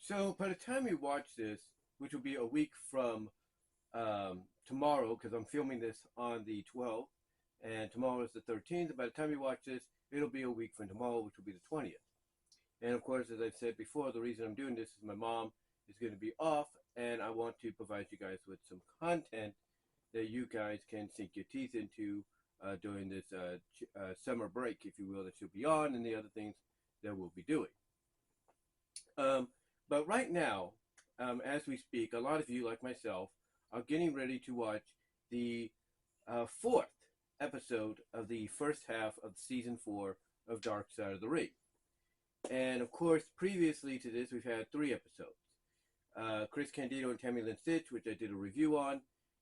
So by the time you watch this, which will be a week from tomorrow, because I'm filming this on the 12th, and tomorrow is the 13th. By the time you watch this, it'll be a week from tomorrow, which will be the 20th. And of course, as I've said before, the reason I'm doing this is my mom is going to be off, and I want to provide you guys with some content that you guys can sink your teeth into during this summer break, if you will, that she'll be on, and the other things that we'll be doing. But right now, as we speak, a lot of you, like myself, are getting ready to watch the fourth episode of the first half of season 4 of Dark Side of the Ring. And of course, previously to this, we've had 3 episodes. Chris Candido and Tammy Lynn Stitch, which I did a review on,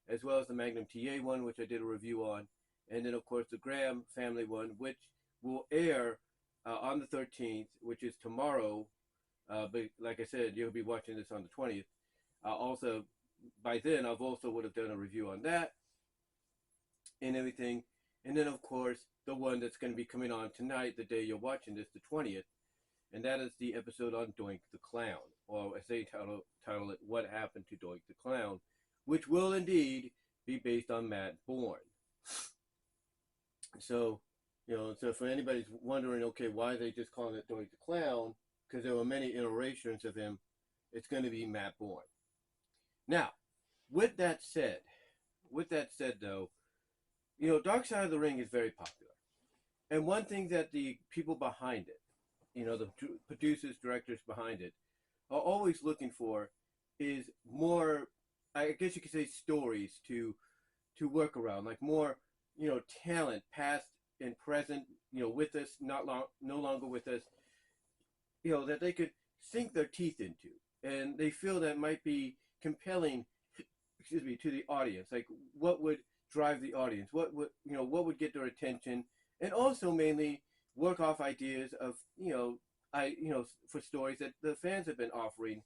as well as the Magnum TA one, which I did a review on, and then of course the Graham family one, which will air on the 13th, which is tomorrow. But like I said, you'll be watching this on the 20th. Also, by then, I've also would have done a review on that and everything. And then, of course, the one that's going to be coming on tonight, the day you're watching this, the 20th, and that is the episode on Doink the Clown, or as they title it, What Happened to Doink the Clown, which will indeed be based on Matt Bourne. So, so for anybody's wondering, okay, why are they just calling it Doink the Clown? Because there were many iterations of him. It's going to be Matt Bourne. Now, with that said, though, Dark Side of the Ring is very popular. And one thing that the people behind it, the producers, directors behind it, are always looking for is more, I guess you could say, stories to work around, like more, talent, past and present, with us, no longer with us, that they could sink their teeth into, and they feel that might be compelling, to the audience. Like, what would drive the audience? What would get their attention, and also mainly work off ideas of, for stories that the fans have been offering,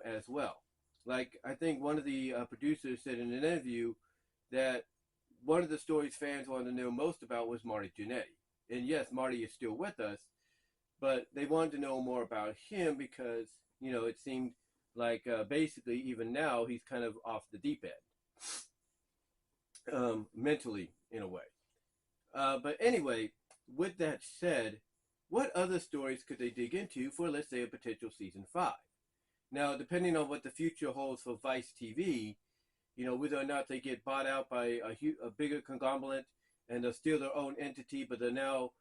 as well. Like, I think one of the producers said in an interview that one of the stories fans wanted to know most about was Marty Jannetty. And yes, Marty is still with us, but they wanted to know more about him because, it seemed like basically even now he's kind of off the deep end, mentally in a way. But anyway, with that said, what other stories could they dig into for, let's say, a potential season 5? Now, depending on what the future holds for Vice TV, whether or not they get bought out by a bigger conglomerate and they'll steal their own entity, but they're now,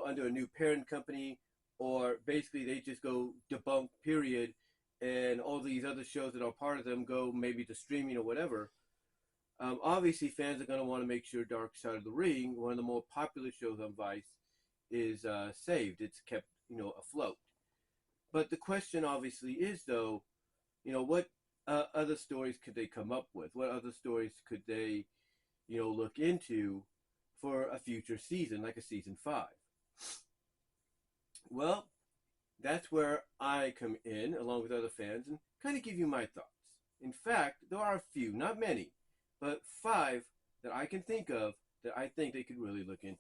under a new parent company, or basically they just go debunked, period, and all these other shows that are part of them go maybe to streaming or whatever. Obviously, fans are going to want to make sure Dark Side of the Ring, one of the more popular shows on Vice, is saved. It's kept, afloat. But the question obviously is, though, what other stories could they come up with? What other stories could they, look into for a future season, like a season 5? Well, that's where I come in, along with other fans, and kind of give you my thoughts. In fact, there are a few, not many, but 5 that I can think of that I think they could really look into.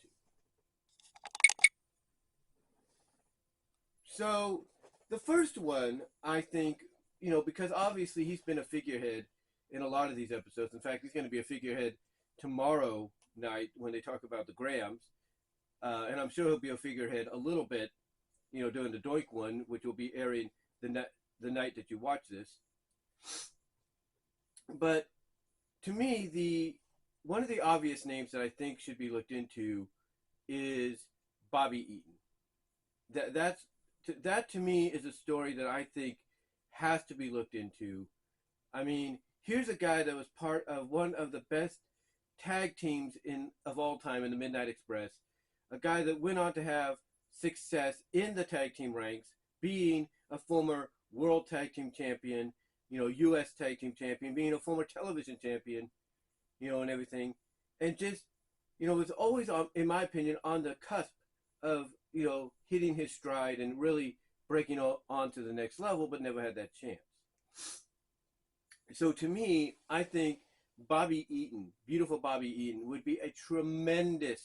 So, the first one, I think, because obviously he's been a figurehead in a lot of these episodes. In fact, he's going to be a figurehead tomorrow night when they talk about the Grahams. And I'm sure he'll be a figurehead a little bit, during the Doink one, which will be airing the night that you watch this. But to me, one of the obvious names that I think should be looked into is Bobby Eaton. That to me is a story that I think has to be looked into. I mean, here's a guy that was part of one of the best tag teams of all time in the Midnight Express, a guy that went on to have success in the tag team ranks, being a former world tag team champion, U.S. tag team champion, being a former television champion, and everything, and just, was always, in my opinion, on the cusp of, hitting his stride and really breaking on to the next level, but never had that chance. So to me, I think Bobby Eaton, beautiful Bobby Eaton, would be a tremendous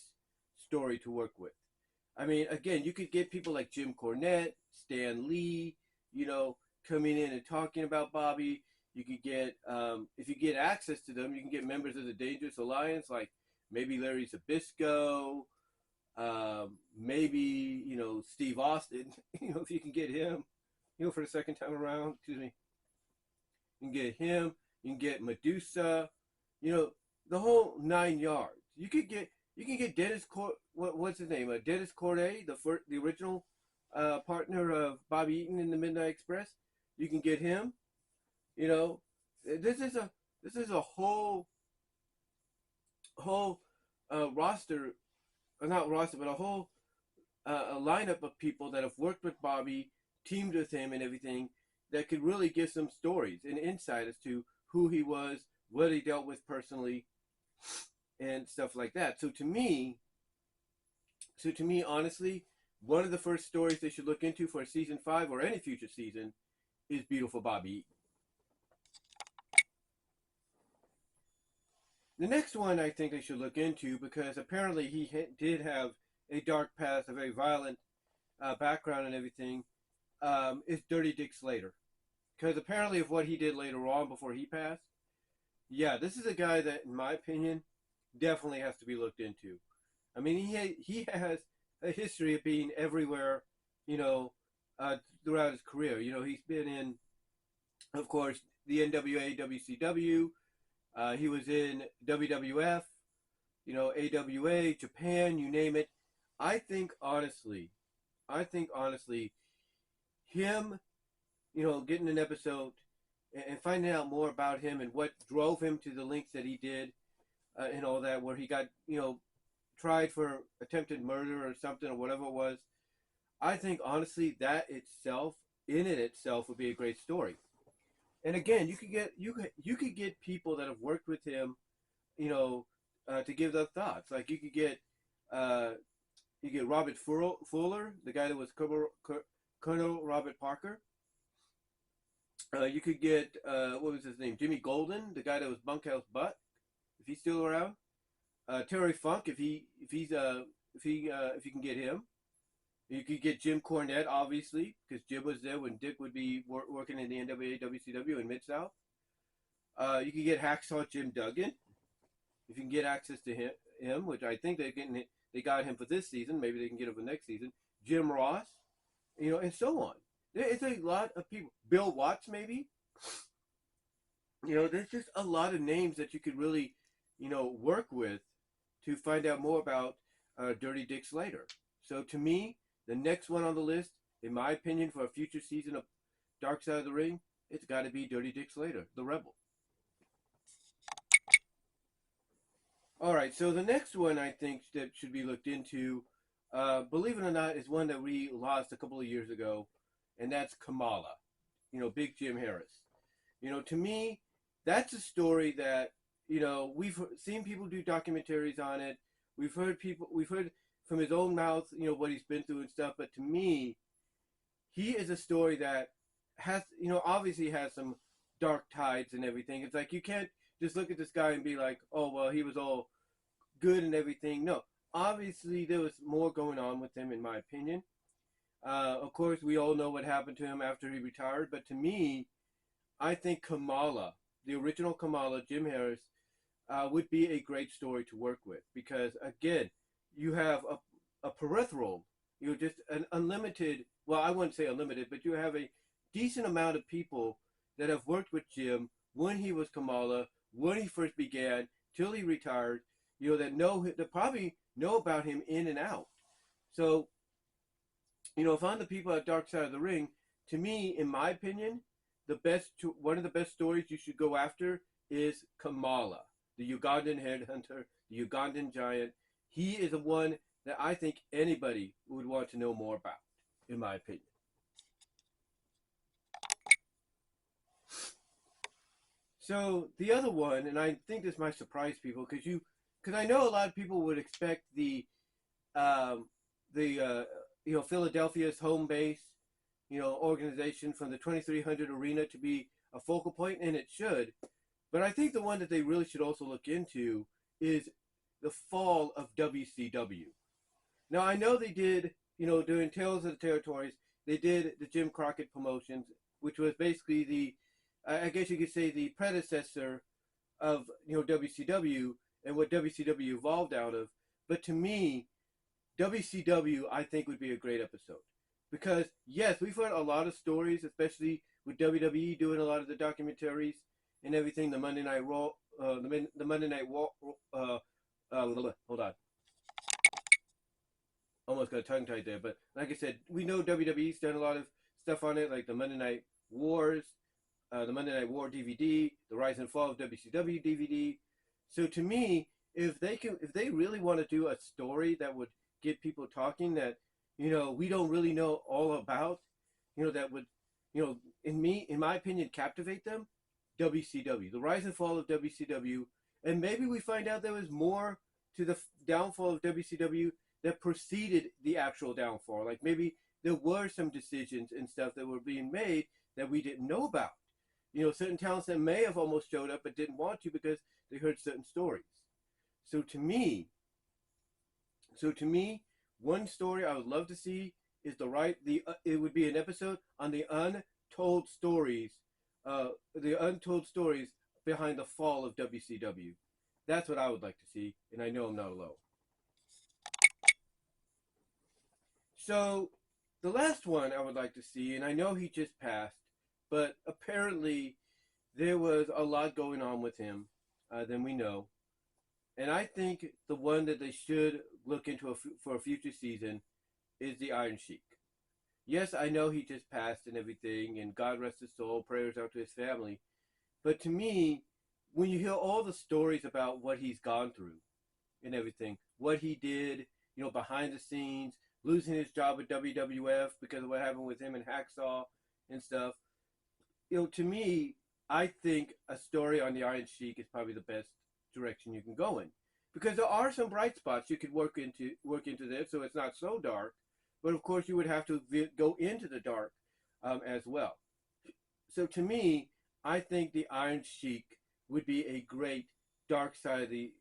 story to work with. I mean, again, you could get people like Jim Cornette, Stan Lee, coming in and talking about Bobby. You could get, if you get access to them, you can get members of the Dangerous Alliance, like maybe Larry Zbyszko, maybe, Steve Austin, if you can get him, for the second time around, excuse me. You can get him, you can get Medusa, the whole 9 yards. You can get Dennis what's his name? Dennis Corday, the original partner of Bobby Eaton in the Midnight Express. You can get him. This is a whole roster, or not roster, but a whole a lineup of people that have worked with Bobby, teamed with him, and everything that could really give some stories and insight as to who he was, what he dealt with personally, and stuff like that. So to me, honestly, one of the first stories they should look into for season 5 or any future season is Beautiful Bobby Eaton. The next one I think they should look into, because apparently he did have a dark past, a very violent background and everything, is Dirty Dick Slater. Because apparently of what he did later on before he passed, yeah, this is a guy that, in my opinion, definitely has to be looked into. I mean, he has a history of being everywhere, throughout his career. He's been in, of course, the NWA, WCW. He was in WWF, AWA, Japan, you name it. I think honestly, him, getting an episode and finding out more about him and what drove him to the lengths that he did, and all that, where he got, tried for attempted murder or something or whatever it was. I think honestly that itself, in it itself, would be a great story. And again, you could get people that have worked with him, to give their thoughts. Like you get Robert Fuller, the guy that was Colonel Robert Parker. You could get what was his name, Jimmy Golden, the guy that was Bunkhouse Butt, if he's still around. Terry Funk, if you can get him. You could get Jim Cornette, obviously, because Jim was there when Dick would be working in the NWA, WCW in Mid-South. You could get Hacksaw Jim Duggan, if you can get access to him, which I think they got him for this season. Maybe they can get him for next season. Jim Ross, and so on. It's a lot of people. Bill Watts, maybe. There's just a lot of names that you could really, work with to find out more about Dirty Dick Slater. So to me, the next one on the list, in my opinion, for a future season of Dark Side of the Ring, it's got to be Dirty Dick Slater, the Rebel. All right, so the next one I think that should be looked into, believe it or not, is one that we lost a couple of years ago, and that's Kamala, Big Jim Harris. To me, that's a story that, we've seen people do documentaries on it. We've heard from his own mouth, what he's been through and stuff. But to me, he is a story that has, obviously has some dark tides and everything. It's like you can't just look at this guy and be like, oh, well, he was all good and everything. No, obviously there was more going on with him, in my opinion. Of course, we all know what happened to him after he retired. But to me, I think Kamala, the original Kamala, Jim Harris, would be a great story to work with. Because, again, you have a peripheral, just an unlimited, well, I wouldn't say unlimited, but you have a decent amount of people that have worked with Jim when he was Kamala, when he first began, till he retired, that probably know about him in and out. So, if I'm the people at Dark Side of the Ring, to me, in my opinion, one of the best stories you should go after is Kamala, the Ugandan headhunter, the Ugandan giant. He is the one that I think anybody would want to know more about, in my opinion. So the other one, and I think this might surprise people, because I know a lot of people would expect the Philadelphia's home base, organization from the 2300 Arena to be a focal point, and it should. But I think the one that they really should also look into is the fall of WCW. Now, I know they did, during Tales of the Territories, they did the Jim Crockett promotions, which was basically the, I guess you could say, the predecessor of WCW and what WCW evolved out of. But to me, WCW I think would be a great episode because yes, we've heard a lot of stories, especially with WWE doing a lot of the documentaries and everything. The Monday Night Raw, the Monday Night War. Hold on, almost got tongue tied there. But like I said, we know WWE's done a lot of stuff on it, like the Monday Night Wars, the Monday Night War DVD, the Rise and Fall of WCW DVD. So to me, if they really want to do a story that would get people talking that we don't really know all about, that would in my opinion captivate them, WCW, the rise and fall of WCW, and maybe we find out there was more to the downfall of WCW that preceded the actual downfall. Like maybe there were some decisions and stuff that were being made that we didn't know about. Certain talents that may have almost showed up but didn't want to because they heard certain stories. So to me, one story I would love to see is it would be an episode on the untold stories behind the fall of WCW. That's what I would like to see, and I know I'm not alone. So the last one I would like to see, and I know he just passed, but apparently there was a lot going on with him than we know. And I think the one that they should look into for a future season is the Iron Sheik. Yes, I know he just passed and everything, and God rest his soul, prayers out to his family. But to me, when you hear all the stories about what he's gone through and everything, what he did, behind the scenes, losing his job at WWF because of what happened with him and Hacksaw and stuff, to me, I think a story on the Iron Sheik is probably the best direction you can go in, because there are some bright spots you could work into this, so it's not so dark. But of course, you would have to go into the dark as well. So to me, I think the Iron Sheik would be a great dark side of the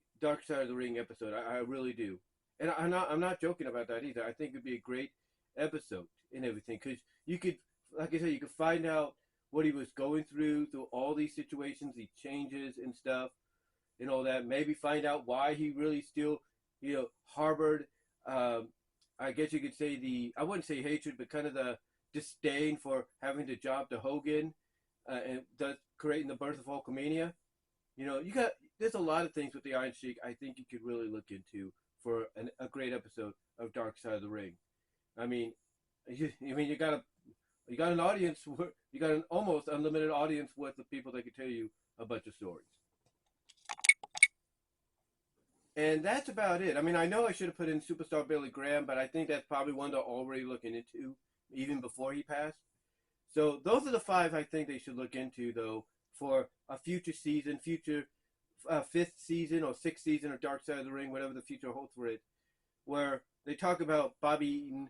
ring episode. I really do, and I'm not joking about that either. I think it'd be a great episode and everything, because you could, like I said, you could find out what he was going through all these situations, these changes and stuff, and all that. Maybe find out why he really still, harbored, I guess you could say I wouldn't say hatred, but kind of the disdain for having the job to Hogan, and thus creating the birth of Hulkamania. There's a lot of things with the Iron Sheik I think you could really look into for a great episode of Dark Side of the Ring. I mean, you got an audience, you got an almost unlimited audience worth of people that can tell you a bunch of stories. And that's about it. I mean, I know I should have put in Superstar Billy Graham, but I think that's probably one they're already looking into, even before he passed. So those are the 5 I think they should look into, though, for a future season, fifth season or sixth season of Dark Side of the Ring, whatever the future holds for it, where they talk about Bobby Eaton,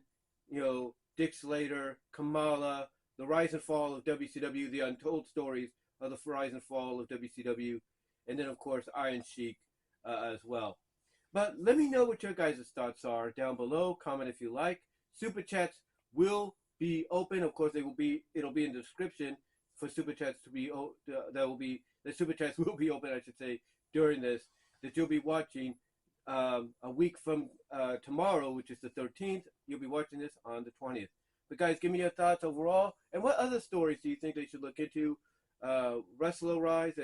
Dick Slater, Kamala, the rise and fall of WCW, the untold stories of the rise and fall of WCW, and then, of course, Iron Sheik as well. But let me know what your guys' thoughts are down below. Comment if you like. Super Chats will be open. Of course, it'll be in the description for Super Chats to be, the Super Chats will be open, I should say, during this, that you'll be watching a week from tomorrow, which is the 13th. You'll be watching this on the 20th. But guys, give me your thoughts overall. And what other stories do you think they should look into? Wrestler Rise and